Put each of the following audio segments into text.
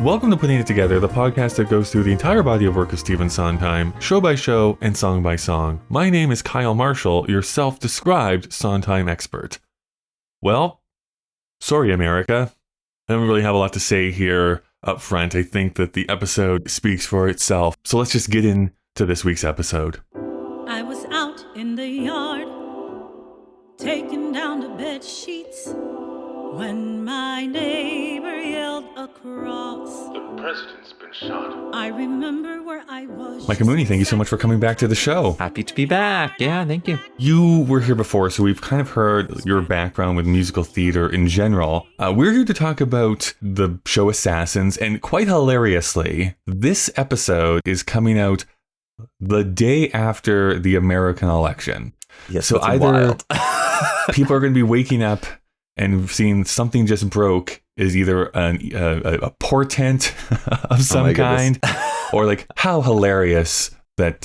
Welcome to Putting It Together, the podcast that goes through the entire body of work of Stephen Sondheim, show by show and song by song. My name is Kyle Marshall, your self-described Sondheim expert. Well, sorry, America. I don't really have a lot to say here up front. I think that the episode speaks for itself. So let's just get into this week's episode. I was out in the yard, taking down the bed sheets, when my neighbor yelled across, "The president's been shot." I remember where I was. Micah Mooney, thank you so much for coming back to the show. Happy to be back. Yeah, thank you. You were here before, so we've kind of heard your background with musical theater in general. We're here to talk about the show Assassins, and quite hilariously, this episode is coming out the day after the American election. Yes, so either people are going to be waking up and seeing something just broke is either a portent of some kind, or like how hilarious that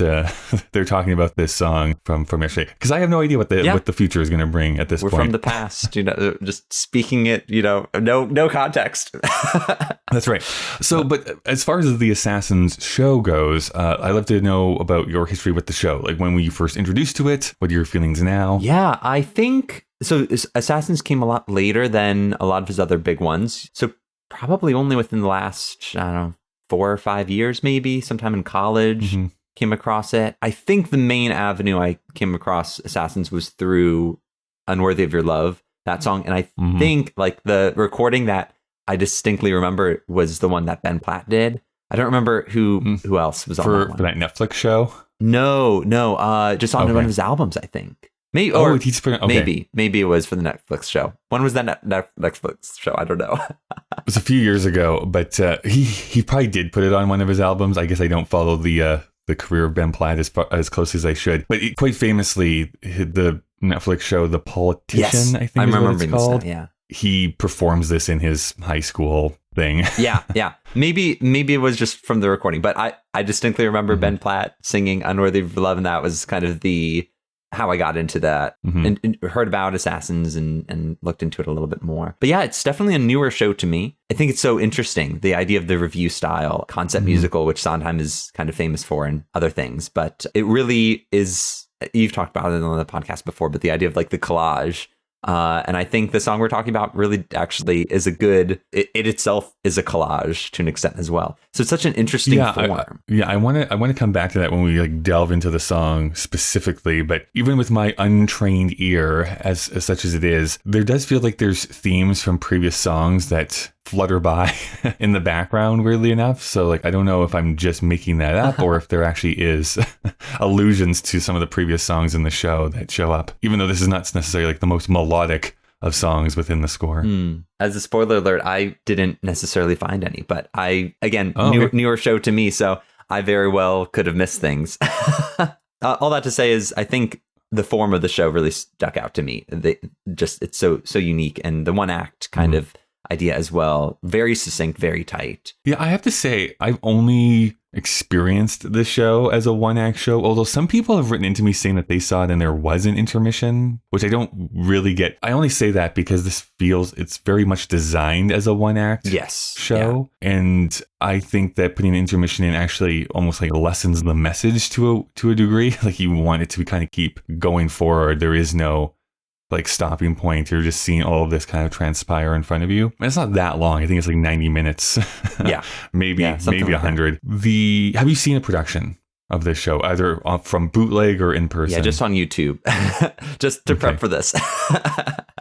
they're talking about this song from yesterday. Because I have no idea what the future is going to bring at this point. We're from the past, just speaking it, no context. That's right. So, but as far as the Assassins show goes, I'd love to know about your history with the show. Like, when were you first introduced to it? What are your feelings now? Yeah, I think so. Assassins came a lot later than a lot of his other big ones. So probably only within the last, 4 or 5 years, maybe sometime in college. Mm-hmm. Came across it. I think the main avenue I came across Assassins was through Unworthy of Your Love, that song. And I think like the recording that I distinctly remember was the one that Ben Platt did. I don't remember who else was on that one. For that Netflix show? No, just on one of his albums, I think. Maybe maybe it was for the Netflix show. When was that Netflix show? I don't know. It was a few years ago, but he probably did put it on one of his albums. I guess I don't follow the career of Ben Platt as close as I should. But quite famously, the Netflix show The Politician, yes, I think is what it's called. That, yeah. He performs this in his high school thing. Yeah. Maybe it was just from the recording, but I distinctly remember Ben Platt singing Unworthy of Love, and that was kind of how I got into that and heard about Assassins and looked into it a little bit more. But yeah, it's definitely a newer show to me. I think it's so interesting, the idea of the review style concept musical, which Sondheim is kind of famous for and other things. But it really is, you've talked about it on the podcast before, but the idea of like the collage. And I think the song we're talking about really actually is it itself is a collage to an extent as well. So it's such an interesting form. I want to come back to that when we like delve into the song specifically. But even with my untrained ear, as such as it is, there does feel like there's themes from previous songs that flutter by in the background, weirdly enough. So like, I don't know if I'm just making that up or if there actually is allusions to some of the previous songs in the show that show up, even though this is not necessarily like the most melodic of songs within the score. As a spoiler alert, I didn't necessarily find any, but newer show to me, so I very well could have missed things. All that to say is, I think the form of the show really stuck out to me. It's so unique, and the one act kind of idea as well. Very succinct, very tight. Yeah, I have to say, I've only experienced the show as a one-act show, although some people have written into me saying that they saw it and there was an intermission, which I don't really get. I only say that because it's very much designed as a one-act show. Yeah. And I think that putting an intermission in actually almost like lessens the message to a degree. Like, you want it to kind of keep going forward. There is no like stopping point. You're just seeing all of this kind of transpire in front of you. And it's not that long. I think it's like 90 minutes. Yeah. maybe 100. Have you seen a production of this show, either from bootleg or in person? Yeah, just on YouTube, just to prep for this.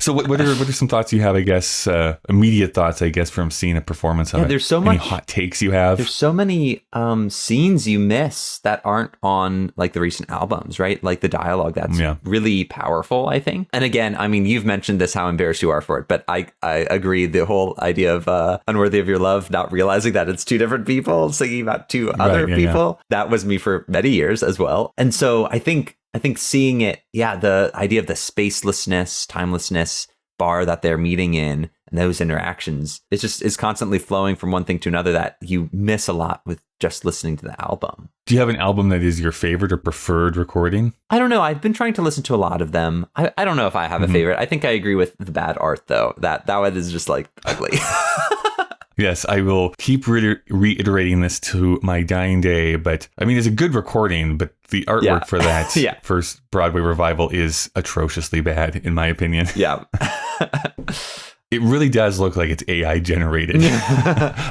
So what are some thoughts you have, I guess, immediate thoughts, I guess, from seeing a performance of it? There's so Any much hot takes you have? There's so many scenes you miss that aren't on like the recent albums, right? Like the dialogue that's really powerful, I think. And again, I mean, you've mentioned this, how embarrassed you are for it, but I agree. The whole idea of Unworthy of Your Love, not realizing that it's two different people singing about two other people, that was me for many years as well. And so I think seeing it, the idea of the spacelessness, timelessness bar that they're meeting in, and those interactions, it's constantly flowing from one thing to another that you miss a lot with just listening to the album. Do you have an album that is your favorite or preferred recording? I don't know. I've been trying to listen to a lot of them. I don't know if I have a favorite. I think I agree with the bad art, though. That one is just like ugly. Yes, I will keep reiterating this to my dying day. But I mean, it's a good recording, but the artwork for that first Broadway revival is atrociously bad, in my opinion. Yeah. It really does look like it's AI generated.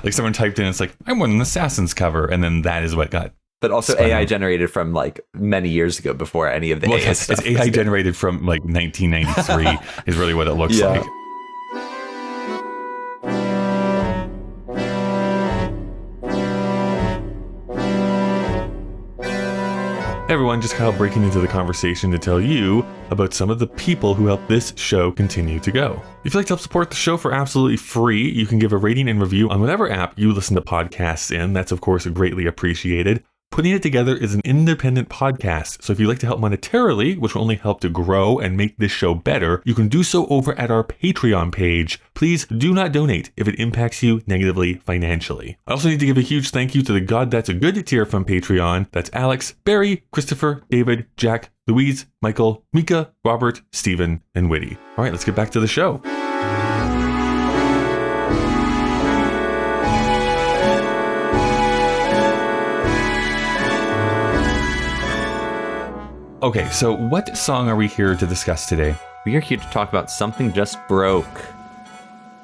Like someone typed in, it's like, I want an Assassin's cover. And then that is what got. But also AI generated from like many years ago before any of the AI stuff. It's AI generated from like 1993 is really what it looks like. Hey everyone, just Kyle breaking into the conversation to tell you about some of the people who help this show continue to go. If you'd like to help support the show for absolutely free, you can give a rating and review on whatever app you listen to podcasts in. That's of course greatly appreciated. Putting It Together is an independent podcast, so if you'd like to help monetarily, which will only help to grow and make this show better, you can do so over at our Patreon page. Please do not donate if it impacts you negatively financially. I also need to give a huge thank you to the God That's a Good tier from Patreon. That's Alex, Barry, Christopher, David, Jack, Louise, Michael, Mika, Robert, Stephen, and Whitty. All right, let's get back to the show. Okay, so what song are we here to discuss today? We are here to talk about Something Just Broke.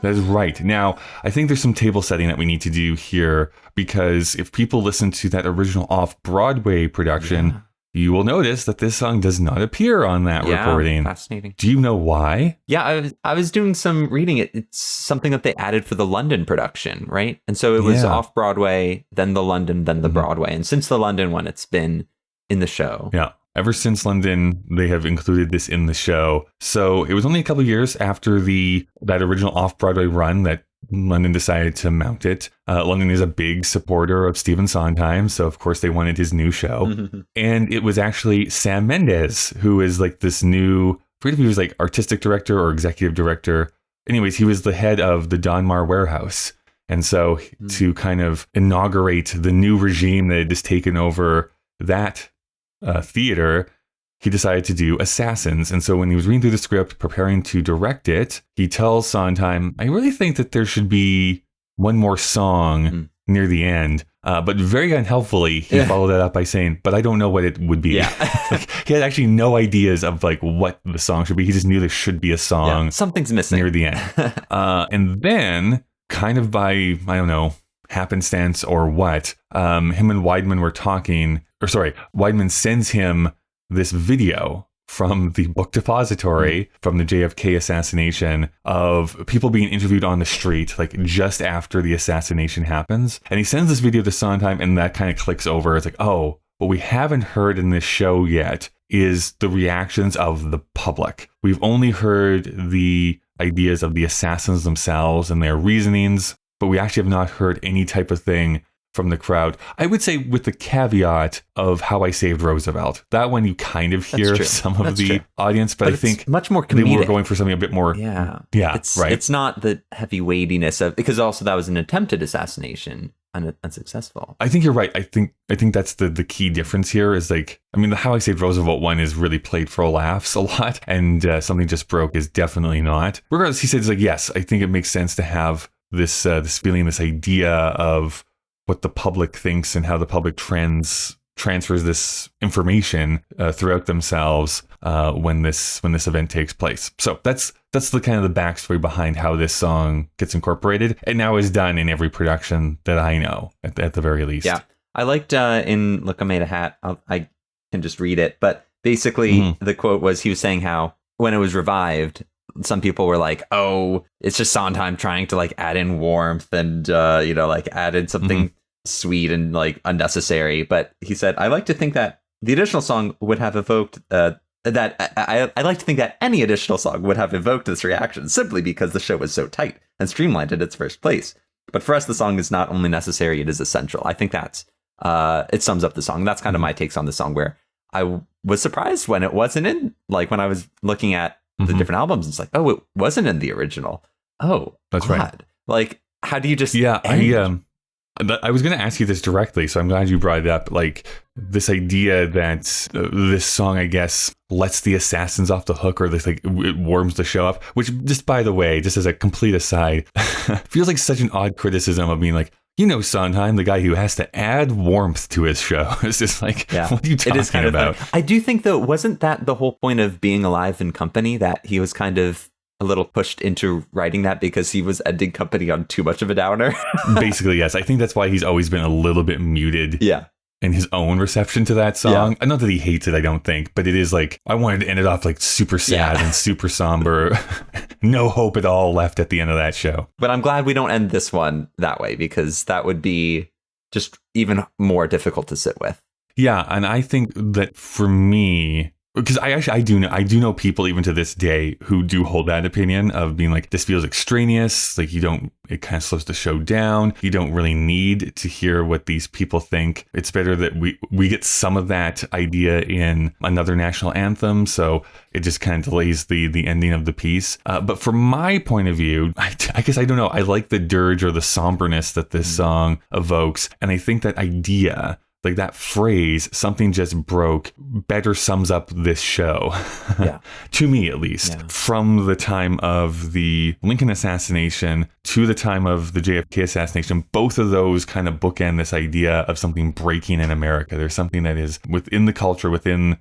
That is right. Now, I think there's some table setting that we need to do here, because if people listen to that original off-Broadway production, you will notice that this song does not appear on that recording. Fascinating. Do you know why? Yeah, I was doing some reading. It's something that they added for the London production, right? And so it was off-Broadway, then the London, then the Broadway. And since the London one, it's been in the show. Yeah. Ever since London, they have included this in the show. So it was only a couple of years after that original off-Broadway run that London decided to mount it. London is a big supporter of Stephen Sondheim, so of course they wanted his new show. And it was actually Sam Mendes, who is like this new, I forget if he was like artistic director or executive director. Anyways, he was the head of the Donmar Warehouse. And so to kind of inaugurate the new regime that had just taken over that theater, he decided to do Assassins. And so when he was reading through the script, preparing to direct it, he tells Sondheim, I really think that there should be one more song near the end. But very unhelpfully, he followed that up by saying, but I don't know what it would be. Like, he had actually no ideas of like what the song should be. He just knew there should be a song. Something's missing near the end. And then kind of by, I don't know, happenstance or what, him and Weidman were talking, Weidman sends him this video from the book depository from the JFK assassination of people being interviewed on the street, like just after the assassination happens. And he sends this video to Sondheim, and that kind of clicks over. It's like, oh, what we haven't heard in this show yet is the reactions of the public. We've only heard the ideas of the assassins themselves and their reasonings, but we actually have not heard any type of thing from the crowd. I would say with the caveat of How I Saved Roosevelt. That one you kind of hear some of the audience, but I think much more comedic. They were going for something a bit more. Yeah, right. It's not the heavy weightiness of, because also that was an attempted assassination, unsuccessful. I think you're right. I think that's the key difference here is like, I mean, the How I Saved Roosevelt one is really played for laughs a lot, and Something Just Broke is definitely not. Regardless, he says like, yes, I think it makes sense to have this feeling, this idea of what the public thinks and how the public transfers this information throughout themselves when this event takes place. So that's the kind of the backstory behind how this song gets incorporated, and now is done in every production that I know at the very least. Yeah, I liked in Look, I Made a Hat. I can just read it, but basically the quote was, he was saying how when it was revived, some people were like, oh, it's just Sondheim trying to like add in warmth and like add in something sweet and like unnecessary. But he said, I like to think that the additional song would have evoked I like to think that any additional song would have evoked this reaction simply because the show was so tight and streamlined at its first place. But for us, the song is not only necessary, it is essential. I think that's it sums up the song. That's kind of my takes on the song, where I was surprised when it wasn't in, like when I was looking at the different albums, it's like, oh, it wasn't in the original. Oh, that's God. right. Like, how do you just I was going to ask you this directly, so I'm glad you brought it up. Like this idea that this song, I guess, lets the assassins off the hook, or this like it warms the show up. Which, just by the way, just as a complete aside, feels like such an odd criticism of being like, Sondheim, the guy who has to add warmth to his show. It's just like, what are you talking about? I do think, though, wasn't that the whole point of Being Alive in Company, that he was kind of a little pushed into writing that because he was ending Company on too much of a downer? Basically, yes. I think that's why he's always been a little bit muted. Yeah. In his own reception to that song. Yeah. Not that he hates it, I don't think, but it is like, I wanted to end it off like super sad and super somber. No hope at all left at the end of that show. But I'm glad we don't end this one that way, because that would be just even more difficult to sit with. Yeah, and I think that for me, because I do know people even to this day who do hold that opinion of being like, this feels extraneous, like it kind of slows the show down. You don't really need to hear what these people think. It's better that we get some of that idea in another national anthem, so it just kind of delays the ending of the piece. But from my point of view, I guess I don't know. I like the dirge or the somberness that this song evokes, and I think that idea, like that phrase, something just broke, better sums up this show. Yeah. To me, at least. Yeah. From the time of the Lincoln assassination to the time of the JFK assassination, both of those kind of bookend this idea of something breaking in America. There's something that is within the culture, within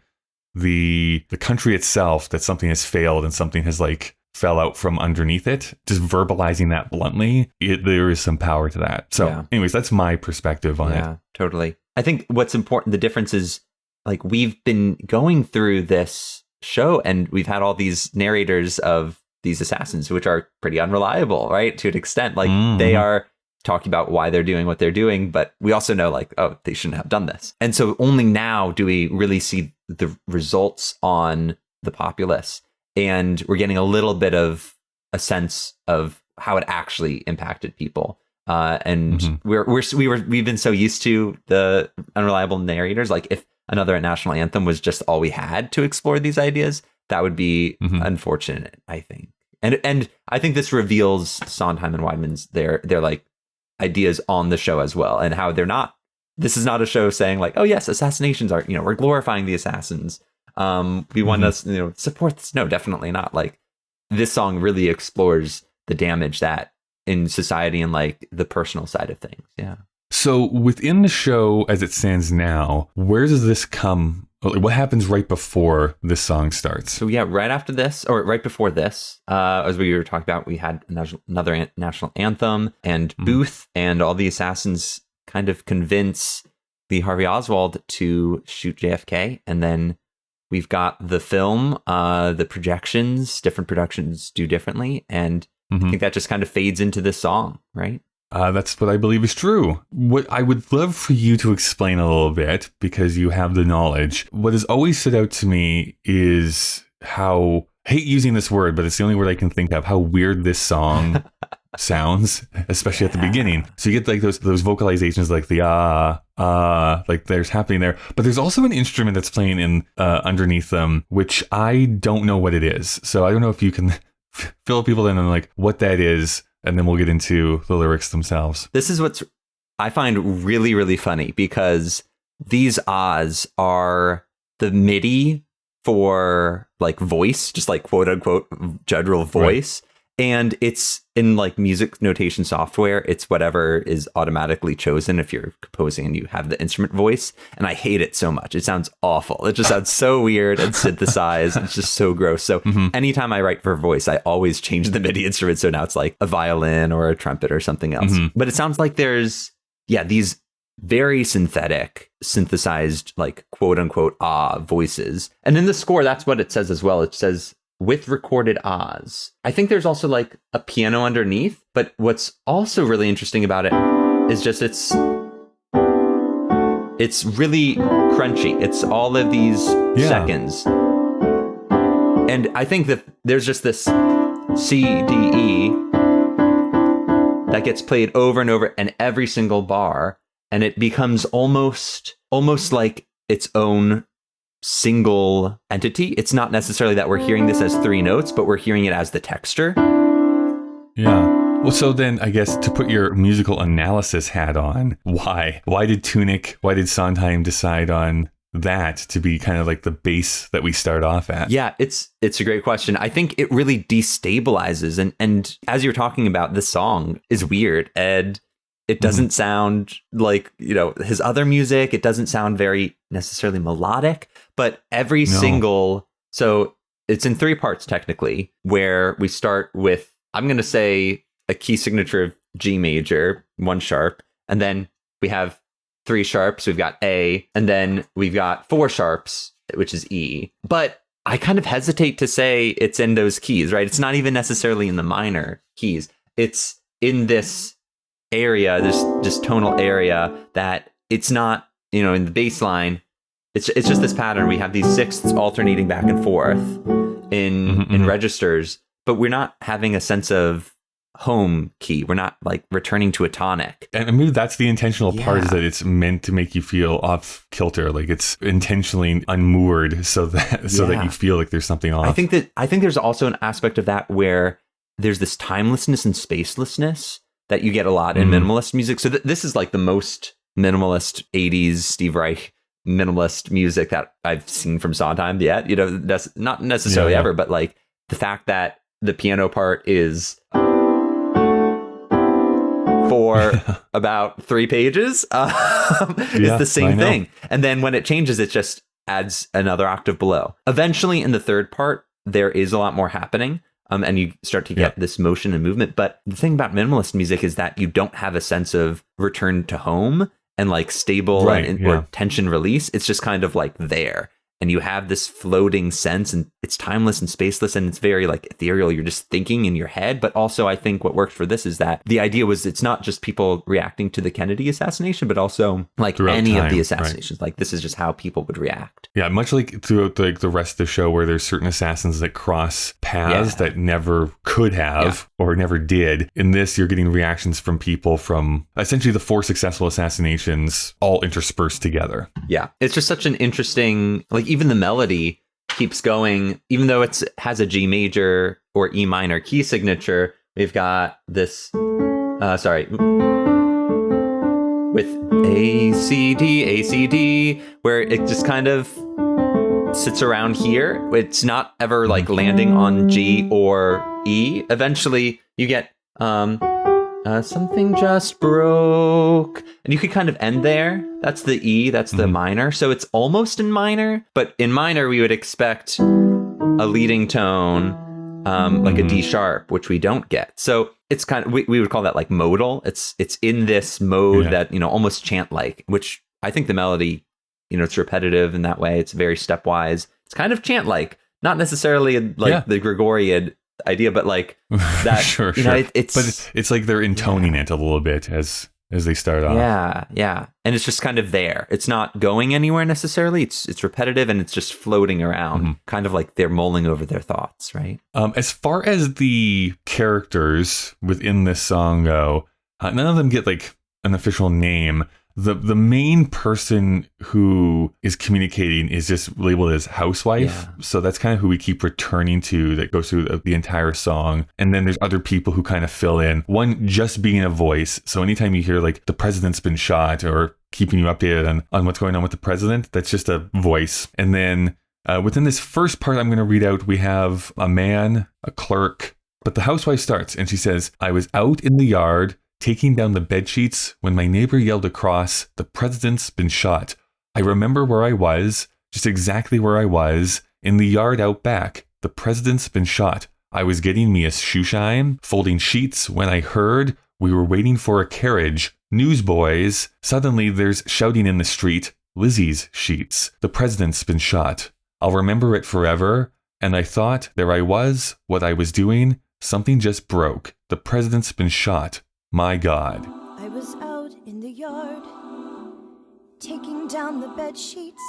the country itself, that something has failed and something has like fell out from underneath it. Just verbalizing that bluntly, there is some power to that. So anyways, that's my perspective on it. Yeah, totally. I think what's important, the difference is, like, we've been going through this show and we've had all these narrators of these assassins, which are pretty unreliable, right? To an extent, like they are talking about why they're doing what they're doing, but we also know, like, oh, they shouldn't have done this. And so only now do we really see the results on the populace. And we're getting a little bit of a sense of how it actually impacted people. And we've been so used to the unreliable narrators. Like, if another national anthem was just all we had to explore these ideas, that would be unfortunate, I think. And I think this reveals Sondheim and Weidman's their like ideas on the show as well, and how they're not. This is not a show saying like, oh yes, assassinations are, we're glorifying the assassins. We want to support this. No, definitely not. Like, this song really explores the damage that in society and like the personal side of things. Yeah. So within the show as it stands now, where does this come? What happens right before this song starts? So right after this, or right before this, as we were talking about, we had another national anthem, and Booth and all the assassins kind of convince Lee Harvey Oswald to shoot JFK. And then we've got the film, the projections, different productions do differently. And I think that just kind of fades into this song, right? That's what I believe is true. What I would love for you to explain a little bit, because you have the knowledge. What has always stood out to me is how, I hate using this word, but it's the only word I can think of, how weird this song sounds, especially at the beginning. So you get like those vocalizations, like the like there's happening there, but there's also an instrument that's playing in underneath them, which I don't know what it is. So I don't know if you can fill people in on like what that is, and then we'll get into the lyrics themselves. This is what's I find really, really funny, because these ahs are the MIDI for like voice, just like quote unquote general voice. Right. And it's in like music notation software. It's whatever is automatically chosen if you're composing and you have the instrument voice. And I hate it so much. It sounds awful. It just sounds so weird and synthesized. It's just so gross. So anytime I write for voice, I always change the MIDI instrument. So now it's like a violin or a trumpet or something else. But it sounds like there's, these very synthetic, synthesized, like quote unquote voices. And in the score, that's what it says as well. It says, with recorded ahs. I think there's also like a piano underneath, but what's also really interesting about it is just it's really crunchy. It's all of these seconds. And I think that there's just this CDE that gets played over and over in every single bar, and it becomes almost like its own single entity. It's not necessarily that we're hearing this as three notes, but we're hearing it as the texture. Yeah. Well, so then I guess to put your musical analysis hat on, why? Why did Tunic, why did Sondheim decide on that to be kind of like the base that we start off at? Yeah, it's a great question. I think it really destabilizes. And as you're talking about, this song is weird. And it doesn't sound like, his other music. It doesn't sound very necessarily melodic, but every single, so it's in 3 parts technically, where we start with, I'm going to say a key signature of G major, 1 sharp, and then we have 3 sharps, we've got A, and then we've got 4 sharps, which is E. But I kind of hesitate to say it's in those keys, right? It's not even necessarily in the minor keys. It's in this area, this tonal area, that it's not, in the bass line. It's just this pattern. We have these sixths alternating back and forth in registers, but we're not having a sense of home key. We're not like returning to a tonic. And maybe that's the intentional part, is that it's meant to make you feel off kilter, like it's intentionally unmoored so that you feel like there's something off. I think there's also an aspect of that where there's this timelessness and spacelessness that you get a lot in minimalist music. So this is like the most minimalist 80s Steve Reich minimalist music that I've seen from Sondheim yet. That's not necessarily ever, but like the fact that the piano part is for about 3 pages is the same thing. And then when it changes, it just adds another octave below. Eventually in the 3rd part, there is a lot more happening. And you start to get this motion and movement. But the thing about minimalist music is that you don't have a sense of return to home and like stable or tension release. It's just kind of like there. And you have this floating sense, and it's timeless and spaceless, and it's very like ethereal. You're just thinking in your head. But also I think what worked for this is that the idea was it's not just people reacting to the Kennedy assassination, but also like throughout any of the assassinations. Like this is just how people would react. Yeah, much like throughout like the rest of the show, where there's certain assassins that cross paths that never could have or never did. In this, you're getting reactions from people from essentially the 4 successful assassinations all interspersed together. Yeah, it's just such an interesting, like, even the melody keeps going, even though it has a G major or E minor key signature. We've got this, with A, C, D, where it just kind of sits around here. It's not ever like landing on G or E. Eventually you get, something just broke. And you could kind of end there. That's the E, that's the minor. So it's almost in minor, but in minor we would expect a leading tone, like a D sharp, which we don't get. So it's kind of, we would call that like modal. It's in this mode that, almost chant-like, which I think the melody, it's repetitive in that way. It's very stepwise. It's kind of chant-like, not necessarily like the Gregorian idea, but like that. sure. It's like they're intoning it a little bit as they start off. Yeah. And it's just kind of there. It's not going anywhere necessarily. It's repetitive, and it's just floating around, kind of like they're mulling over their thoughts, right? As far as the characters within this song go, none of them get like an official name. The main person who is communicating is just labeled as housewife. Yeah. So that's kind of who we keep returning to, that goes through the entire song. And then there's other people who kind of fill in. One just being a voice. So anytime you hear like the president's been shot, or keeping you updated on what's going on with the president, that's just a voice. And then within this first part I'm going to read out, we have a man, a clerk, but the housewife starts and she says, "I was out in the yard taking down the bed sheets when my neighbor yelled across, 'The president's been shot.' I remember where I was, just exactly where I was, in the yard out back. The president's been shot. I was getting me a shoeshine, folding sheets, when I heard we were waiting for a carriage. Newsboys. Suddenly there's shouting in the street. Lizzie's sheets. The president's been shot. I'll remember it forever. And I thought, there I was, what I was doing. Something just broke. The president's been shot. My God." I was out in the yard, taking down the bed sheets,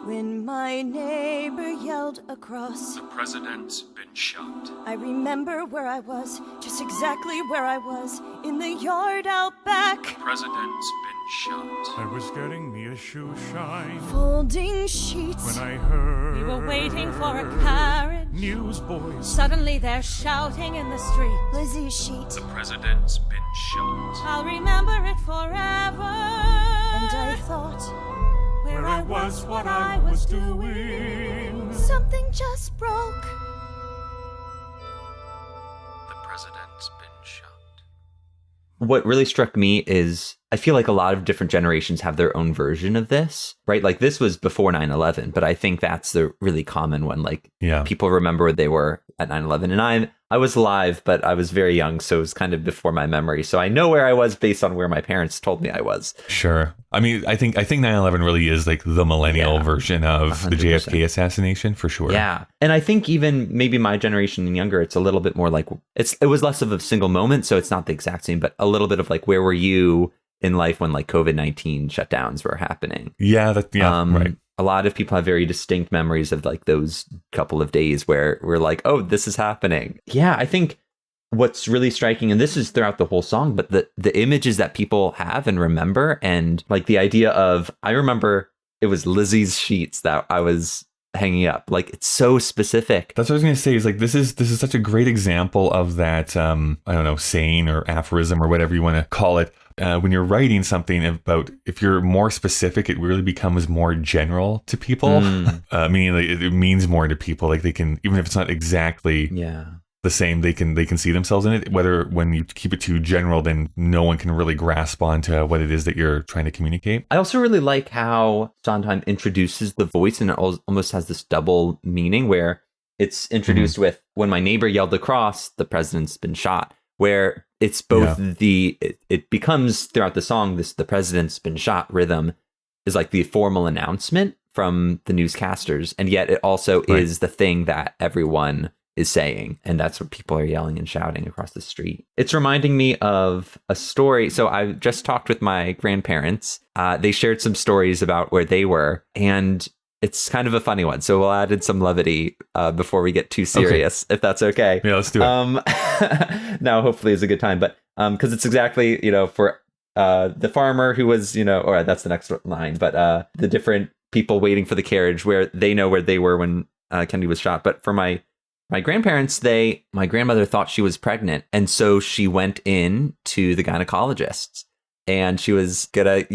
when my neighbor yelled across, "The president's been shot." I remember where I was, just exactly where I was, in the yard out back. The president's been shot. I was getting me a shoe shine Folding sheets. when I heard We were waiting for a carriage. newsboys. Suddenly they're shouting in the street. Lizzie's sheet. The president's been shot. I'll remember it forever. And I thought, where I was, what I was doing. something just broke. The president's been shot. What really struck me is I feel like a lot of different generations have their own version of this, right? Like this was before 9/11, but I think that's the really common one. Like people remember where they were at 9/11, and I was alive, but I was very young, so it was kind of before my memory. So I know where I was based on where my parents told me I was. Sure. I mean, I think 9/11 really is like the millennial version of 100%. the JFK assassination for sure. Yeah. And I think even maybe my generation and younger, it's a little bit more like it was less of a single moment. So it's not the exact same, but a little bit of like, where were you in life when like COVID-19 shutdowns were happening? Yeah. Right. A lot of people have very distinct memories of like those couple of days where we're like, oh, this is happening. Yeah. I think what's really striking, and this is throughout the whole song, but the images that people have and remember, and like the idea of, I remember it was Lizzie's sheets that I was hanging up. Like it's so specific. That's what I was going to say, is like this is such a great example of that I don't know, saying or aphorism or whatever you want to call it. When you're writing something about, if you're more specific, it really becomes more general to people. Meaning like it means more to people. Like they can, even if it's not exactly the same, they can see themselves in it. Whether when you keep it too general, then no one can really grasp onto what it is that you're trying to communicate. I also really like how Sondheim introduces the voice, and it almost has this double meaning where it's introduced with, when my neighbor yelled across, the president's been shot, where it's both it becomes throughout the song, the president's been shot rhythm is like the formal announcement from the newscasters. And yet it also is the thing that everyone is saying. And that's what people are yelling and shouting across the street. It's reminding me of a story. So I just talked with my grandparents. They shared some stories about where they were, and it's kind of a funny one. So we'll add in some levity before we get too serious, if that's okay. Yeah, let's do it. Now, hopefully it's a good time, but because it's exactly, for the farmer who was, or that's the next line, but the different people waiting for the carriage, where they know where they were when Kennedy was shot. But for my grandparents, my grandmother thought she was pregnant. And so she went in to the gynecologist, and she was gonna,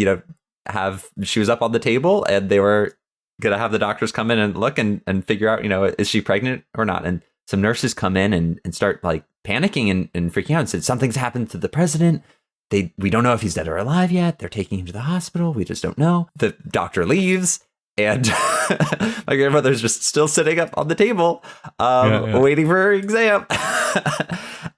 she was up on the table, and they were gonna have the doctors come in and look and figure out, is she pregnant or not? And some nurses come in and start like panicking and freaking out and said, something's happened to the president. We don't know if he's dead or alive yet. They're taking him to the hospital. We just don't know. The doctor leaves, and my grandmother's just still sitting up on the table, waiting for her exam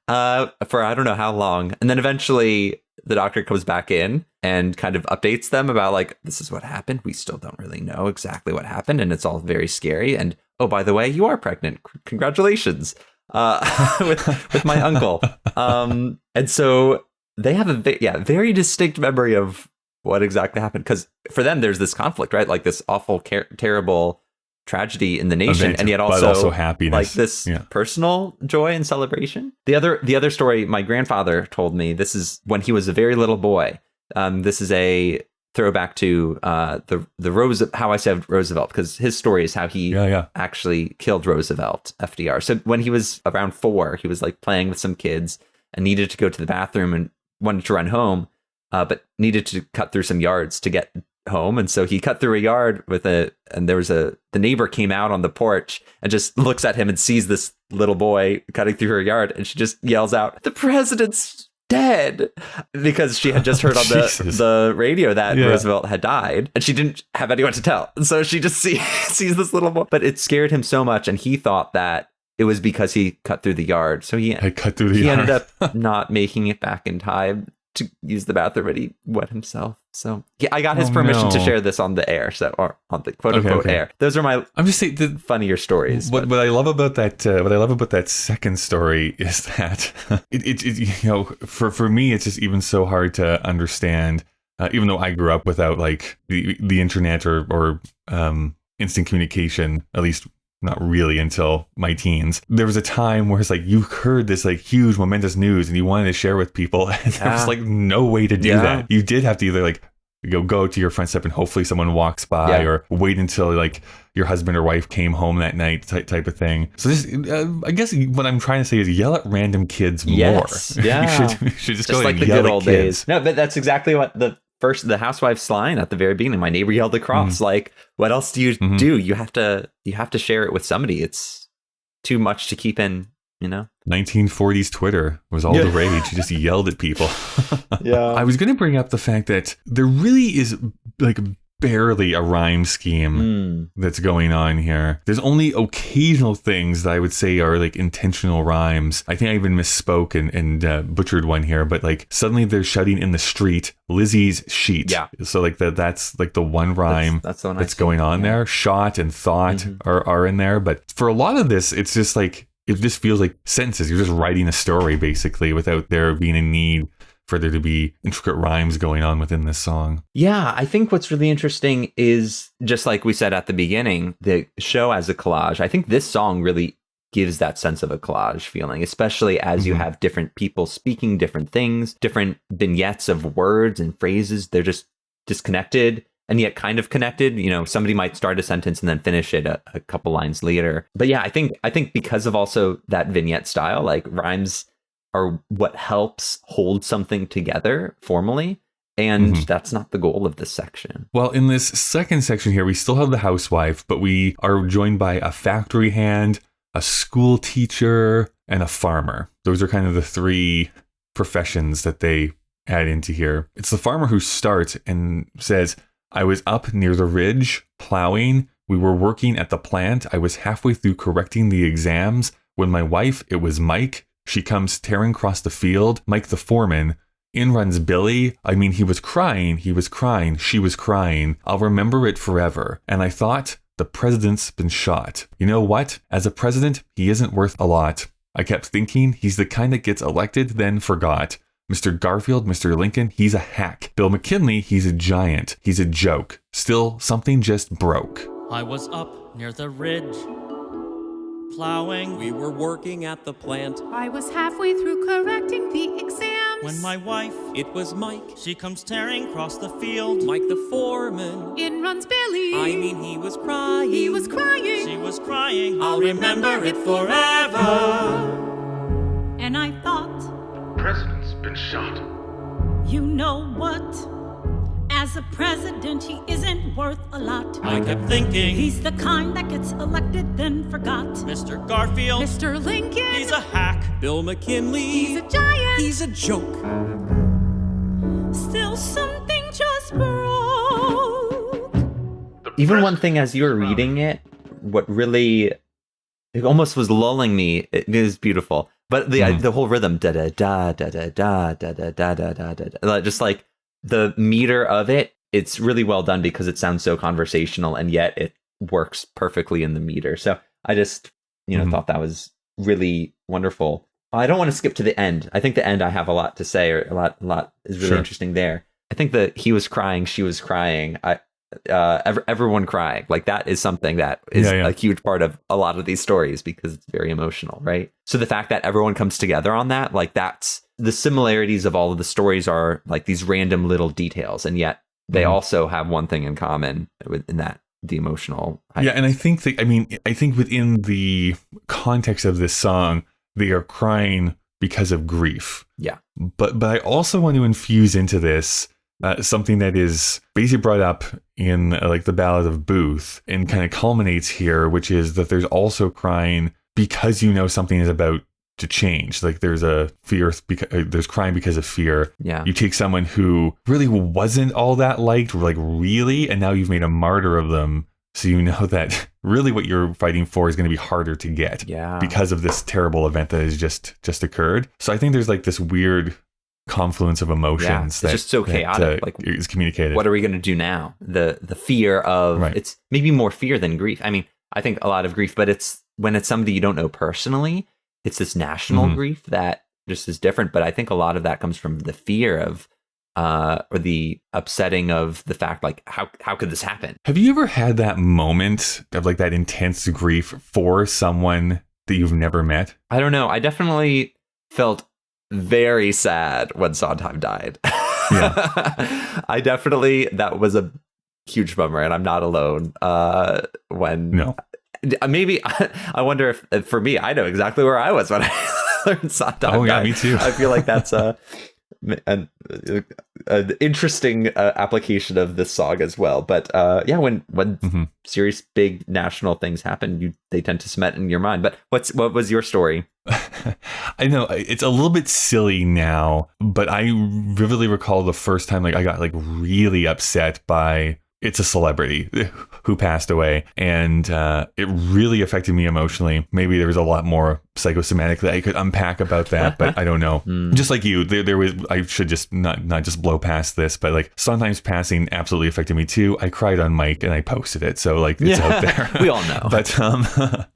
for I don't know how long. And then eventually the doctor comes back in and kind of updates them about like, this is what happened. We still don't really know exactly what happened, and it's all very scary. And oh, by the way, you are pregnant. Congratulations, with my uncle. And so they have a very distinct memory of what exactly happened, because for them there's this conflict, right? Like this awful, terrible tragedy in the nation, event, and yet but also happiness, like this personal joy and celebration. The other story my grandfather told me, this is when he was a very little boy. This is a throwback to how I saved Roosevelt, because his story is how he actually killed Roosevelt, FDR. So when he was around 4, he was like playing with some kids and needed to go to the bathroom and wanted to run home, but needed to cut through some yards to get home. And so he cut through a yard and there was the neighbor came out on the porch and just looks at him and sees this little boy cutting through her yard. And she just yells out, "The president's dead," because she had just heard on the radio that Roosevelt had died, and she didn't have anyone to tell. And so she just sees this little boy, but it scared him so much. And he thought that it was because he cut through the yard. So he ended up not making it back in time to use the bathroom, and he wet himself. So I got his permission to share this on the air, or on the quote unquote air. Those are my funnier stories. What I love about that second story is that it for me it's just even so hard to understand. Even though I grew up without like the internet or instant communication, at least not really until my teens, there was a time where it's like you heard this like huge momentous news and you wanted to share with people, and there was like no way to do that. You did have to either like go to your front step and hopefully someone walks by, or wait until like your husband or wife came home that night type of thing. So this, I guess what I'm trying to say is yell at random kids more. Yeah. you should just go like and the yell good at old kids. days. No, but that's exactly what the housewife's line at the very beginning. My neighbor yelled across. Like, what else do you do? You have to share it with somebody. It's too much to keep in, 1940s Twitter was all the rage. You just yelled at people. I was going to bring up the fact that there really is like barely a rime scheme that's going on here. There's only occasional things that I would say are like intentional rhymes. I think I even misspoke and butchered one here, but like suddenly they're shouting in the street, Lizzie's sheet. Yeah. So like that's like the one rhyme that's going on there. Shot and thought are in there. But for a lot of this, it's just like, it just feels like sentences. You're just writing a story basically without there being a need for there to be intricate rhymes going on within this song. Yeah, I think what's really interesting is, just like we said at the beginning, the show as a collage. I think this song really gives that sense of a collage feeling, especially as you have different people speaking different things, different vignettes of words and phrases. They're just disconnected and yet kind of connected. Somebody might start a sentence and then finish it a couple lines later. But yeah, I think because of also that vignette style, like rhymes are what helps hold something together formally. And that's not the goal of this section. Well, in this second section here, we still have the housewife, but we are joined by a factory hand, a school teacher, and a farmer. Those are kind of the three professions that they add into here. It's the farmer who starts and says, I was up near the ridge plowing. We were working at the plant. I was halfway through correcting the exams when my wife, it was Mike, she comes tearing across the field. Mike the foreman. In runs Billy. I mean, he was crying, she was crying. I'll remember it forever. And I thought, the president's been shot. You know what? As a president, he isn't worth a lot. I kept thinking he's the kind that gets elected, then forgot. Mr. Garfield, Mr. Lincoln, he's a hack. Bill McKinley, he's a giant. He's a joke. Still, something just broke. I was up near the ridge, plowing. We were working at the plant. I was halfway through correcting the exams When my wife, It was Mike, she comes tearing across the field. Mike the foreman. in runs Billy. I mean, he was crying. He was crying. She was crying. I'll remember it forever. And I thought, The president's been shot. you know what? As a president, he isn't worth a lot. I kept thinking, He's the kind that gets elected, then forgot. Mr. Garfield, Mr. Lincoln, he's a hack. Bill McKinley. he's a giant. He's a joke. Still something just broke. Even one thing as you were reading it, what really, it almost was lulling me. It is beautiful. But the whole rhythm, da da da da da da da da da da da da, just like the meter of it, it's really well done because it sounds so conversational and yet it works perfectly in the meter. So I just, thought that was really wonderful. I don't want to skip to the end. I think the end I have a lot to say, or a lot is really interesting there. I think that he was crying, she was crying. Everyone crying, like that is something that is a huge part of a lot of these stories because it's very emotional, right? So the fact that everyone comes together on that, like that's the similarities of all of the stories are like these random little details, and yet they also have one thing in common in that the emotional. And I think within the context of this song, they are crying because of grief. Yeah, but I also want to infuse into this something that is basically brought up in like the Ballad of Booth and kind of culminates here, which is that there's also crying because something is about to change. Like there's a fear, there's crying because of fear. Yeah. You take someone who really wasn't all that liked, like really, and now you've made a martyr of them. So you know that really what you're fighting for is going to be harder to get because of this terrible event that has just occurred. So I think there's like this weird confluence of emotions it's just so chaotic. Like is communicated. What are we going to do now? The fear of it's maybe more fear than grief. I mean, I think a lot of grief, but it's when it's somebody you don't know personally, it's this national grief that just is different. But I think a lot of that comes from the fear of or the upsetting of the fact, like how could this happen? Have you ever had that moment of like that intense grief for someone that you've never met? I don't know. I definitely felt very sad when Sondheim died. I definitely, that was a huge bummer, and I'm not alone. When maybe I wonder if for me, I know exactly where I was when I learned Sondheim. Oh yeah, me too. I feel like that's an interesting application of this song as well. But yeah, when serious big national things happen, they tend to cement in your mind. But what was your story? I know it's a little bit silly now, but I vividly recall the first time like I got like really upset by it's a celebrity who passed away, and it really affected me emotionally. Maybe there was a lot more psychosomatic that I could unpack about that, but I don't know. Just like you, there was, I should just not just blow past this, but like sometimes passing absolutely affected me too. I cried on mic and I posted it, so like it's out there. We all know.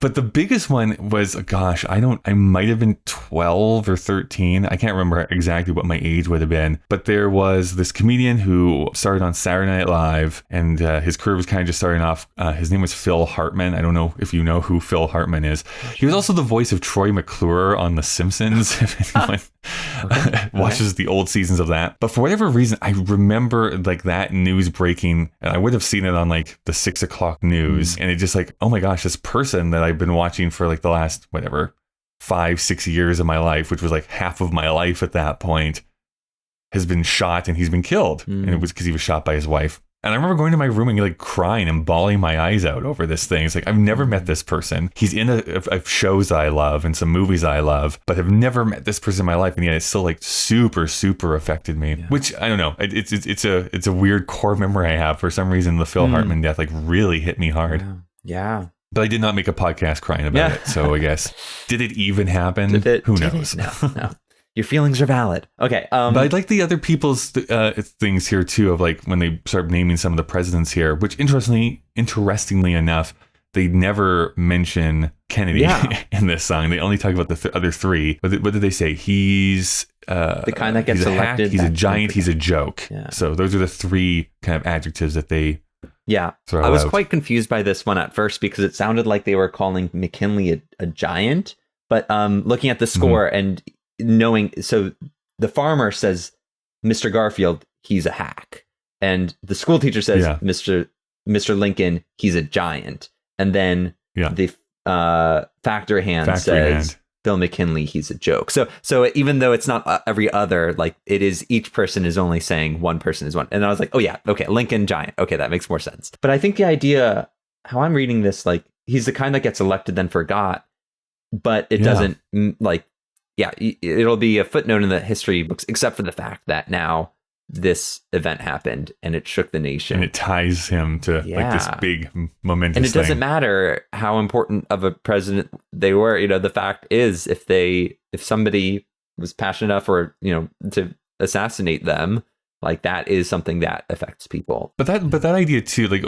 But the biggest one was, gosh, I might have been 12 or 13. I can't remember exactly what my age would have been, but there was this comedian who started on Saturday Night Live, and his career was kind of just starting off. His name was Phil Hartman. I don't know if you know who Phil Hartman is. He was also the voice of Troy McClure on The Simpsons, if anyone watches the old seasons of that. But for whatever reason, I remember like that news breaking, and I would have seen it on like the 6 o'clock news. And it just like, oh my gosh, this person that I've been watching for like the last, 5-6 years of my life, which was like half of my life at that point, has been shot and he's been killed. And it was because he was shot by his wife. And I remember going to my room and like crying and bawling my eyes out over this thing. It's like, I've never met this person. He's in a shows I love and some movies I love, but I've never met this person in my life. And yet it's still like super, super affected me, which I don't know. It's a weird core memory I have. For some reason, the Phil Hartman death like really hit me hard. Yeah. But I did not make a podcast crying about it. So I guess, did it even happen? Who knows? No. Your feelings are valid. Okay. But I'd like the other people's things here too, of like when they start naming some of the presidents here, which interestingly enough, they never mention Kennedy in this song. They only talk about the other three. What did they say? He's the kind that gets elected. He's a giant. He's a joke. Yeah. So those are the three kind of adjectives that they throw I was out. quite confused by this one at first because it sounded like they were calling McKinley a giant. But looking at the score and knowing, so the farmer says, Mr. Garfield, he's a hack. And the school teacher says, Mr. Lincoln, he's a giant. And then the factory hand says, Bill McKinley, he's a joke. So even though it's not every other, like it is, each person is only saying one person is one. And I was like, oh yeah, okay, Lincoln, giant. Okay, that makes more sense. But I think the idea, how I'm reading this, like he's the kind that gets elected then forgot, but it doesn't like, it'll be a footnote in the history books, except for the fact that now this event happened and it shook the nation. And it ties him to like this big momentous And it thing. doesn't matter how important of a president they were. You know, the fact is, if somebody was passionate enough or, to assassinate them, like that is something that affects people. But that idea too, like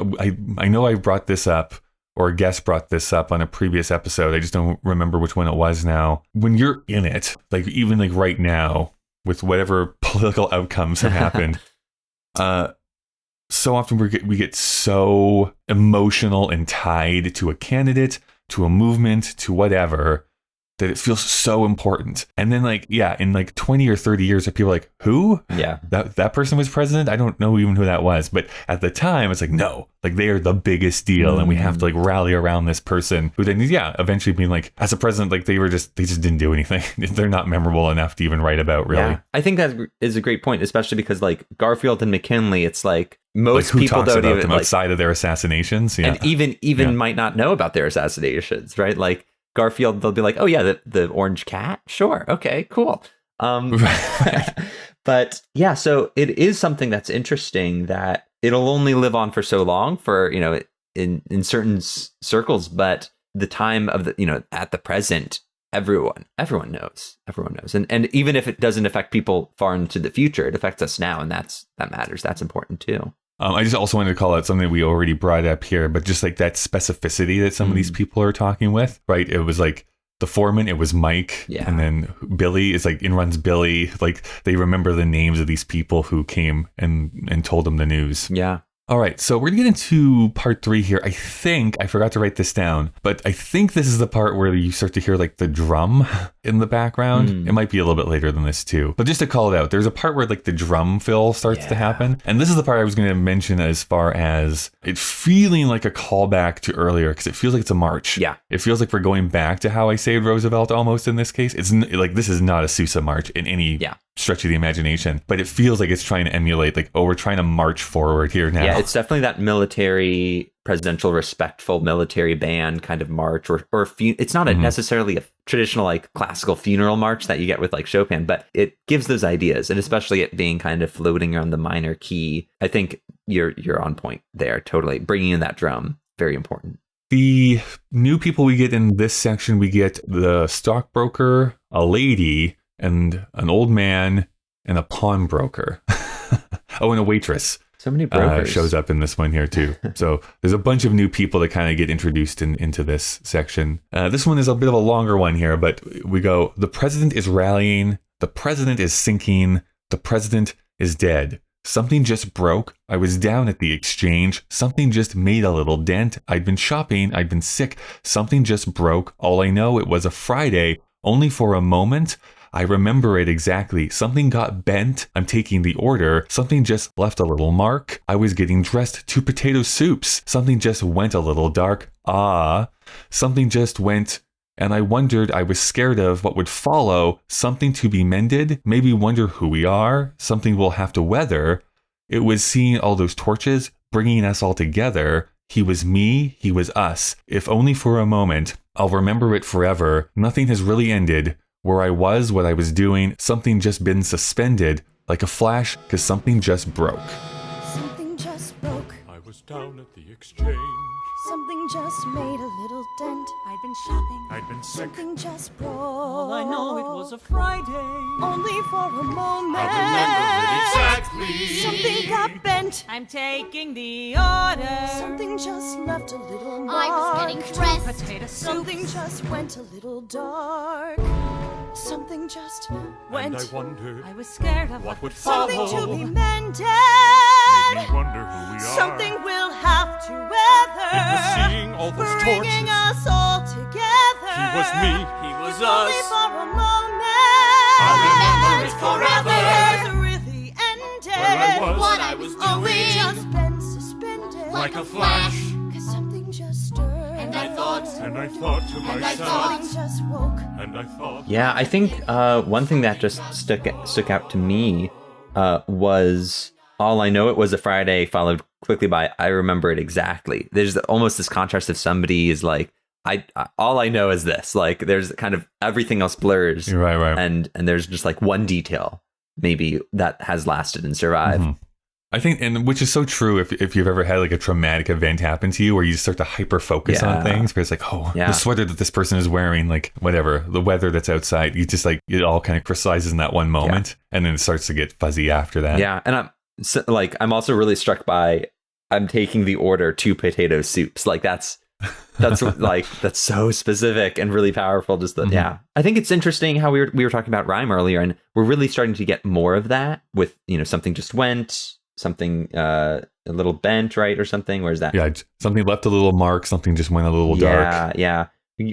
I know I brought this up, or a guest brought this up on a previous episode. I just don't remember which one it was now. When you're in it, like even like right now, with whatever political outcomes have happened, so often we get so emotional and tied to a candidate, to a movement, to whatever, that it feels so important. And then like, in like 20 or 30 years, people are like, who? Yeah. That person was president? I don't know even who that was. But at the time, it's like, no, like they are the biggest deal. And we have to like rally around this person who then, eventually being like, as a president, like they just didn't do anything. They're not memorable enough to even write about, really. Yeah. I think that is a great point, especially because like Garfield and McKinley, it's like most like people don't even them outside of their assainations. Yeah. And even might not know about their assassinations, right? Like, Garfield, they'll be like, oh yeah, the orange cat, sure, okay, cool. But yeah, so it is something that's interesting that it'll only live on for so long for in certain circles, but the time of the at the present, everyone knows, and even if it doesn't affect people far into the future, it affects us now, and that matters. That's important too. I just also wanted to call out something we already brought up here, but just like that specificity that some of these people are talking with, right? It was like the foreman, it was Mike, and then Billy is like runs Billy. Like they remember the names of these people who came and told them the news. Yeah. All right, so we're going to get into part 3 here. I think, I forgot to write this down, but I think this is the part where you start to hear like the drum in the background. It might be a little bit later than this too. But just to call it out, there's a part where like the drum fill starts to happen. And this is the part I was going to mention as far as it feeling like a callback to earlier, because it feels like it's a march. Yeah. It feels like we're going back to How I Saved Roosevelt almost in this case. It's like, this is not a Sousa march in any stretch of the imagination, but it feels like it's trying to emulate like, oh, we're trying to march forward here now. Yeah, it's definitely that military, presidential, respectful military band kind of march, or it's not necessarily a traditional like classical funeral march that you get with like Chopin, but it gives those ideas, and especially it being kind of floating around the minor key. I think you're on point there, totally. Bringing in that drum, very important. The new people we get in this section, we get the stockbroker, a lady, and an old man, and a pawnbroker. Oh, and a waitress. So many brokers. Shows up in this one here too. So there's a bunch of new people that kind of get introduced into this section. This one is a bit of a longer one here, but we go, the president is rallying, the president is sinking, the president is dead. Something just broke. I was down at the exchange. Something just made a little dent. I'd been shopping. I'd been sick. Something just broke. All I know, it was a Friday, only for a moment. I remember it exactly. Something got bent. I'm taking the order. Something just left a little mark. I was getting dressed. 2 potato soups. Something just went a little dark. Something just went, and I wondered, I was scared of what would follow. Something to be mended. Maybe wonder who we are. Something we'll have to weather. It was seeing all those torches, bringing us all together. He was me. He was us. If only for a moment. I'll remember it forever. Nothing has really ended. Where I was, what I was doing, something just been suspended, like a flash, because something just broke. Something just broke. I was down at the exchange. Something just made a little dent. I'd been shopping. I'd been sick. Something just broke. All I know, it was a Friday. Only for a moment. I remember it exactly. Something got bent. I'm taking the order. Something just left a little mark. I was getting dressed. Potato soup. Something just went a little dark. Something just went. And I wondered I was scared of what would follow. Something to be mended. Made me wonder who we are. Something we'll have to weather. It was seeing all those bringing torches. us all together. He was me. He was Only us. for a moment. I remember it forever. Nothing has really ended. Where I was. What I was Only doing. just been suspended. Like a flash. 'Cause something just stirred. And I thought, And I thought to I myself. thought. Something just woke. And I thought. Yeah, I think one thing that just stuck out to me was all I know, it was a Friday, followed quickly by I remember it exactly. There's almost this contrast if somebody is like, I all I know is this. Like there's kind of everything else blurs. Right. And there's just like one detail maybe that has lasted and survived. Mm-hmm. I think, and which is so true if you've ever had like a traumatic event happen to you where you just start to hyper focus on things, because it's like, oh, the sweater that this person is wearing, like whatever, the weather that's outside, you just like, it all kind of crystallizes in that one moment, and then it starts to get fuzzy after that. Yeah. And I'm also really struck by, I'm taking the order 2 potato soups. Like that's like, that's so specific and really powerful. Just that, I think it's interesting how we were talking about rhyme earlier, and we're really starting to get more of that with, something just went, something a little bent, right, or something. Where's that? Yeah, something left a little mark, something just went a little dark. Yeah.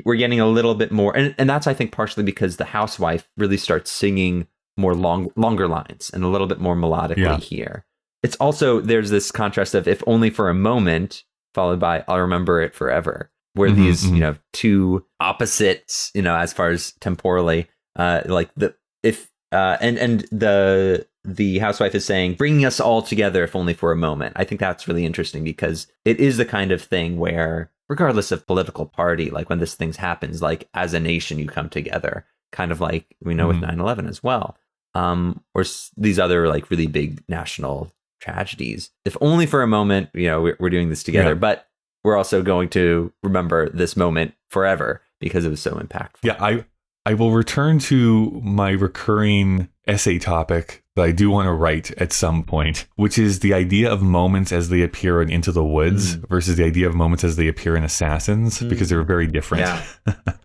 We're getting a little bit more, and that's, I think, partially because the housewife really starts singing more longer lines and a little bit more melodically here. It's also, there's this contrast of if only for a moment, followed by I'll remember it forever, where these 2 opposites, as far as temporally, like the housewife is saying, bringing us all together, if only for a moment. I think that's really interesting because it is the kind of thing where, regardless of political party, like when this thing happens, like as a nation, you come together, kind of like we know with 9/11 as well, or these other like really big national tragedies. If only for a moment, we're doing this together, but we're also going to remember this moment forever because it was so impactful. Yeah, I will return to my recurring essay topic that I do want to write at some point, which is the idea of moments as they appear in Into the Woods versus the idea of moments as they appear in Assassins, because they're very different. Yeah.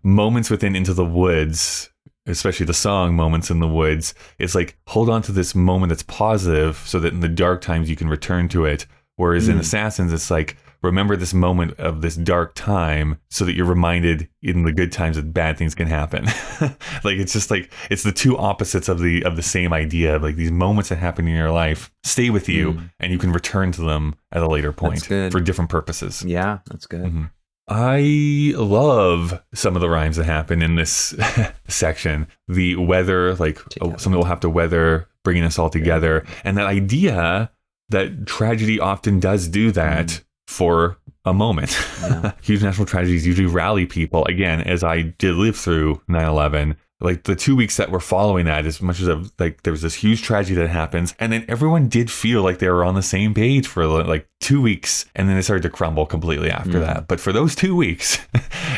Moments within Into the Woods, especially the song Moments in the Woods, it's like, hold on to this moment that's positive so that in the dark times you can return to it. Whereas in Assassins, it's like, remember this moment of this dark time so that you're reminded in the good times that bad things can happen. Like, it's just like, it's the two opposites of the same idea of like these moments that happen in your life stay with you and you can return to them at a later point for different purposes. Yeah, that's good. I love some of the rhymes that happen in this section. The weather, like something will have to weather, bringing us all together. And that idea that tragedy often does do that for a moment. Yeah. Huge national tragedies usually rally people. Again, as I did live through 9/11, like the 2 weeks that were following that, as much as like there was this huge tragedy that happens, and then everyone did feel like they were on the same page for like 2 weeks, and then it started to crumble completely after that. But for those 2 weeks,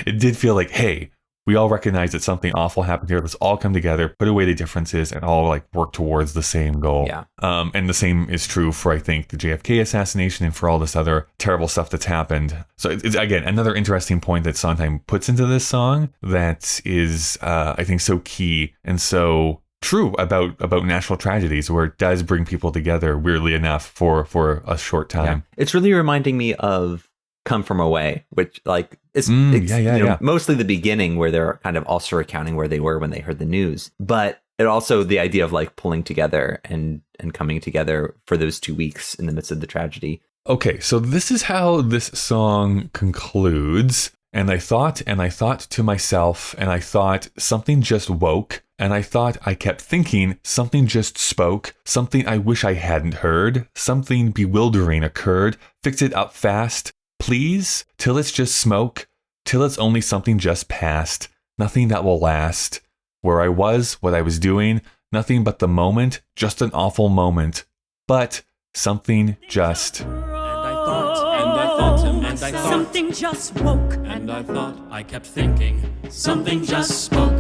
it did feel like, hey, we all recognize that something awful happened here. Let's all come together, put away the differences, and all like work towards the same goal. Yeah. And the same is true for, I think, the JFK assassination and for all this other terrible stuff that's happened. So it's again, another interesting point that Sondheim puts into this song that is, I think, so key and so true about national tragedies, where it does bring people together, weirdly enough, for a short time. Yeah. It's really reminding me of Come From Away, which like it's mostly the beginning where they're kind of also recounting where they were when they heard the news, but it also the idea of like pulling together and coming together for those 2 weeks in the midst of the tragedy. Okay, so this is how this song concludes. And I thought to myself, and I thought something just woke, and I thought I kept thinking something just spoke, something I wish I hadn't heard, something bewildering occurred, fix it up fast, please, till it's just smoke, till it's only something just past, nothing that will last. Where I was, what I was doing, nothing but the moment, just an awful moment, but something just. And I thought, something just woke. And I thought, I kept thinking, something just spoke.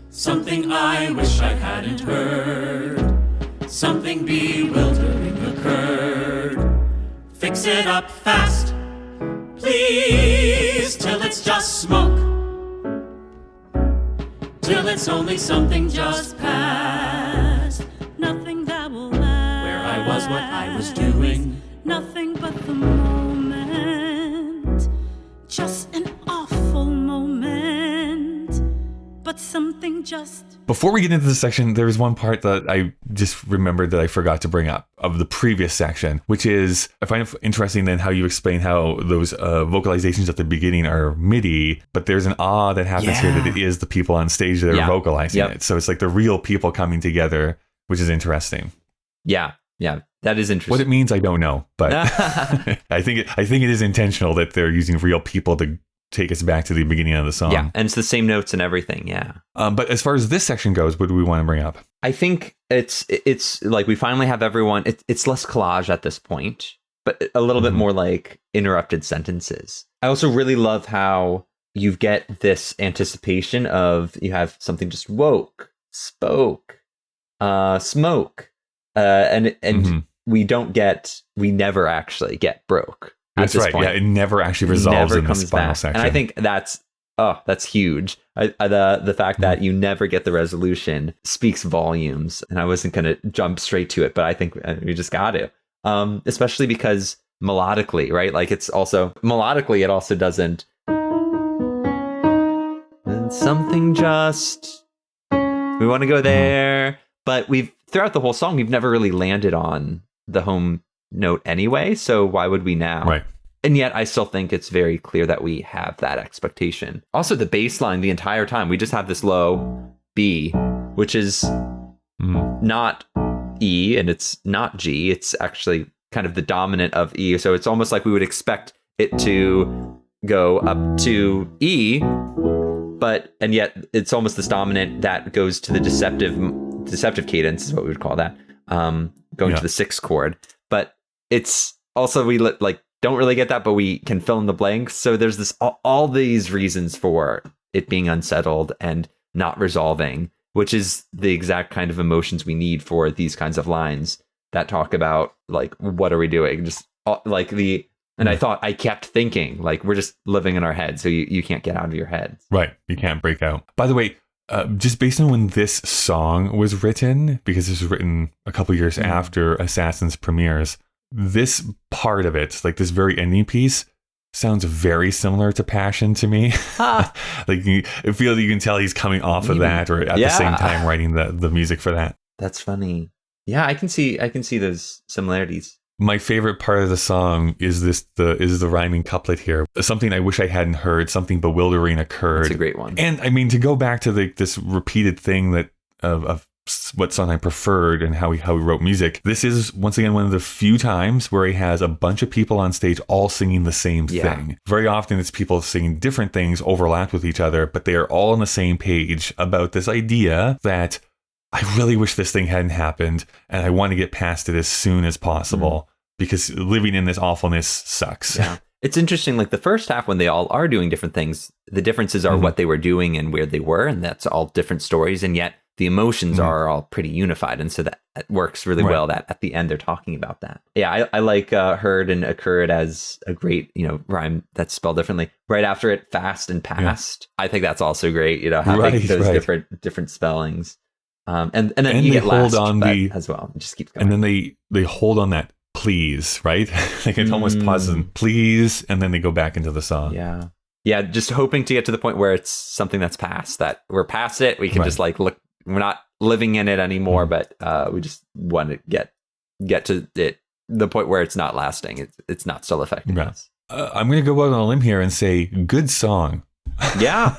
Something I wish I hadn't heard. Something bewildering occurred. Fix it up fast, please, till it's just smoke. Till it's only something just past. Nothing that will last. Where I was, what I was doing. Nothing but the moment. Just an awful moment. But something just. Before we get into this section, there was one part that I just remembered that I forgot to bring up of the previous section, which is, I find it interesting then how you explain how those vocalizations at the beginning are MIDI, but there's an that happens here that it is the people on stage that are vocalizing it. So it's like the real people coming together, which is interesting. Yeah, that is interesting. What it means, I don't know, but I think it is intentional that they're using real people to take us back to the beginning of the song. Yeah, and it's the same notes and everything, yeah. But as far as this section goes, what do we want to bring up? I think it's like we finally have everyone, it's less collage at this point, but a little bit more like interrupted sentences. I also really love how you get this anticipation of, you have something just woke, spoke, smoke, and we never actually get broke. That's right. Point. Yeah, it never actually resolves in this final section. And I think that's huge. The fact that you never get the resolution speaks volumes. And I wasn't going to jump straight to it, but I think we just got to. Especially because melodically, right? Like it also doesn't. And something just. We want to go there. But throughout the whole song, we've never really landed on the home note anyway, so why would we now? Right. And yet I still think it's very clear that we have that expectation. Also, the bass line the entire time, we just have this low B, which is not E and it's not G. It's actually kind of the dominant of E. So it's almost like we would expect it to go up to E, and yet it's almost this dominant that goes to the deceptive cadence is what we would call that, going to the sixth chord. But it's also, we don't really get that, but we can fill in the blanks. So there's this all these reasons for it being unsettled and not resolving, which is the exact kind of emotions we need for these kinds of lines that talk about like, what are we doing? Just and I thought, I kept thinking, like, we're just living in our head, so you can't get out of your head. Right. You can't break out. By the way, just based on when this song was written, because this was written a couple years after Assassins premieres, this part of it, like this very ending piece, sounds very similar to Passion to me. Like I feel that you can tell he's coming off of that, or at the same time writing the music for that. That's funny. Yeah, I can see those similarities. My favorite part of the song is the rhyming couplet here. Something I wish I hadn't heard. Something bewildering occurred. That's a great one. And I mean, to go back to this repeated thing that of what Sondheim preferred and how he wrote music. This is once again one of the few times where he has a bunch of people on stage all singing the same thing. Very often it's people singing different things overlapped with each other, but they are all on the same page about this idea that I really wish this thing hadn't happened, and I want to get past it as soon as possible because living in this awfulness sucks. Yeah. It's interesting, like the first half when they all are doing different things, the differences are what they were doing and where they were, and that's all different stories, and yet the emotions are all pretty unified, and so that works really well that at the end they're talking about that. Yeah, I like heard and occurred as a great, rhyme that's spelled differently. Right after it, fast and past. I think that's also great, having those different spellings. And then you get last as well. It just keeps going. And then they hold on that please, right? Like it almost pauses and please, and then they go back into the song. Yeah, just hoping to get to the point where it's something that's past, that we're past it. We can just like look, we're not living in it anymore, but we just want to get to it, the point where it's not lasting. It's not still affecting us. I'm going to go out on a limb here and say good song. Yeah.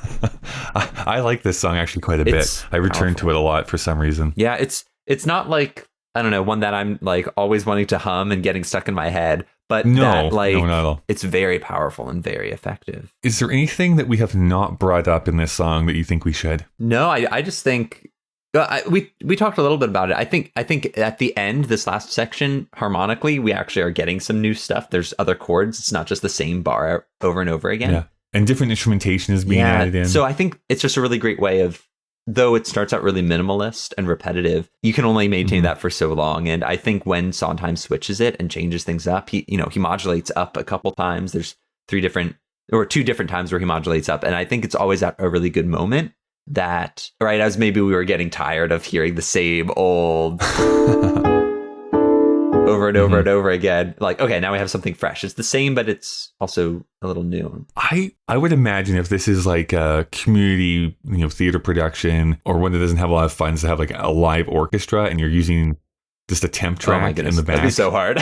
I like this song actually quite a bit. I return to it a lot for some reason. Yeah, it's not like, I don't know, one that I'm like always wanting to hum and getting stuck in my head, but no, not at all. It's very powerful and very effective. Is there anything that we have not brought up in this song that you think we should? No, I just think we talked a little bit about it. I think at the end, this last section, harmonically, we actually are getting some new stuff. There's other chords. It's not just the same bar over and over again. Yeah. And different instrumentation is being added in. So I think it's just a really great way of, though it starts out really minimalist and repetitive, you can only maintain that for so long. And I think when Sondheim switches it and changes things up, he modulates up a couple times. There's two different times where he modulates up. And I think it's always at a really good moment that, right, as maybe we were getting tired of hearing the same old over and over and over again. Like, okay, now we have something fresh. It's the same, but it's also a little new. I would imagine if this is like a community, theater production, or one that doesn't have a lot of funds to have like a live orchestra, and you're using just a temp track in the back. That'd be so hard.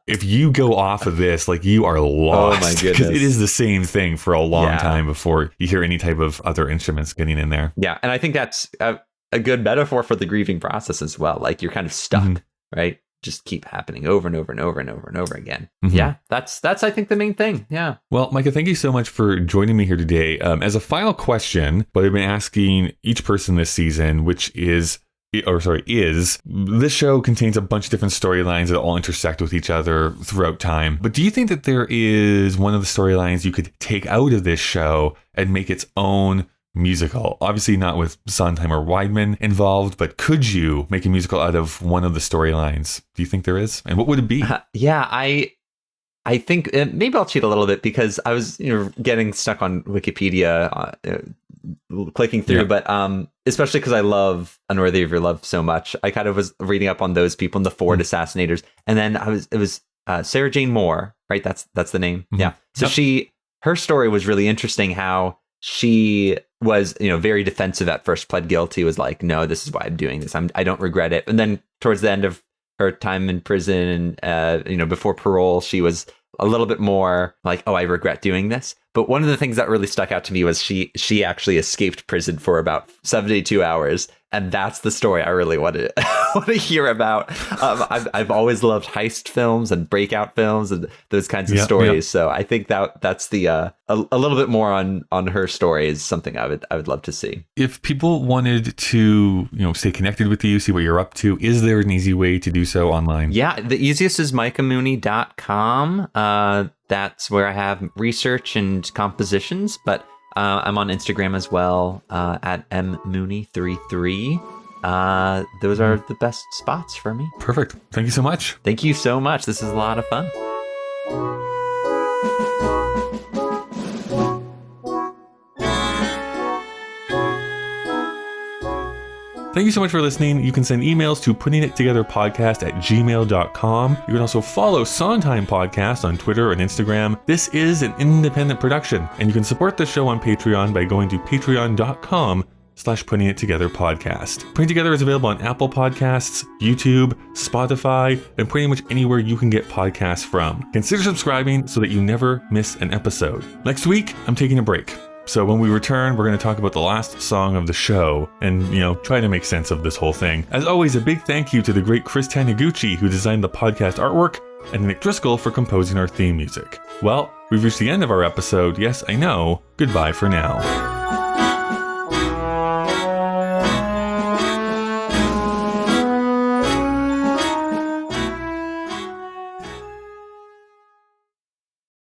If you go off of this, like you are lost. Oh my goodness. Because it is the same thing for a long time before you hear any type of other instruments getting in there. Yeah, and I think that's a good metaphor for the grieving process as well. Like you're kind of stuck, right? Just keep happening over and over and over and over and over again. Yeah, that's I think the main thing. Yeah. Well, Micah, thank you so much for joining me here today. As a final question, what I've been asking each person this season, which is this show contains a bunch of different storylines that all intersect with each other throughout time. But do you think that there is one of the storylines you could take out of this show and make its own musical? Obviously not with Sondheim or Weidman involved, but could you make a musical out of one of the storylines? Do you think there is? And what would it be? I think maybe I'll cheat a little bit because I was getting stuck on Wikipedia clicking through, but especially because I love Unworthy of Your Love so much, I kind of was reading up on those people and the Ford assassinators, and then it was Sarah Jane Moore, right? That's the name. Yeah. So her story was really interesting. How she was, very defensive at first, pled guilty, was like, no, this is why I'm doing this. I don't regret it. And then towards the end of her time in prison, before parole, she was a little bit more like, oh, I regret doing this. But one of the things that really stuck out to me was she actually escaped prison for about 72 hours. And that's the story I really want to hear about. I've always loved heist films and breakout films and those kinds of stories. So I think that's the a little bit more on her story is something I would love to see. If people wanted to stay connected with you, see what you're up to, is there an easy way to do so online? Yeah, the easiest is micahmooney.com. That's where I have research and compositions, but I'm on Instagram as well, at mmooney33. Those are the best spots for me. Perfect. Thank you so much. Thank you so much. This is a lot of fun. Thank you so much for listening. You can send emails to puttingittogetherpodcast@gmail.com. You can also follow Sondheim Podcast on Twitter and Instagram. This is an independent production, and you can support the show on Patreon by going to patreon.com/puttingittogetherpodcast. Putting Together is available on Apple Podcasts, YouTube, Spotify, and pretty much anywhere you can get podcasts from. Consider subscribing so that you never miss an episode. Next week, I'm taking a break. So when we return, we're going to talk about the last song of the show and, try to make sense of this whole thing. As always, a big thank you to the great Chris Taniguchi, who designed the podcast artwork, and Nick Driscoll for composing our theme music. Well, we've reached the end of our episode. Yes, I know. Goodbye for now.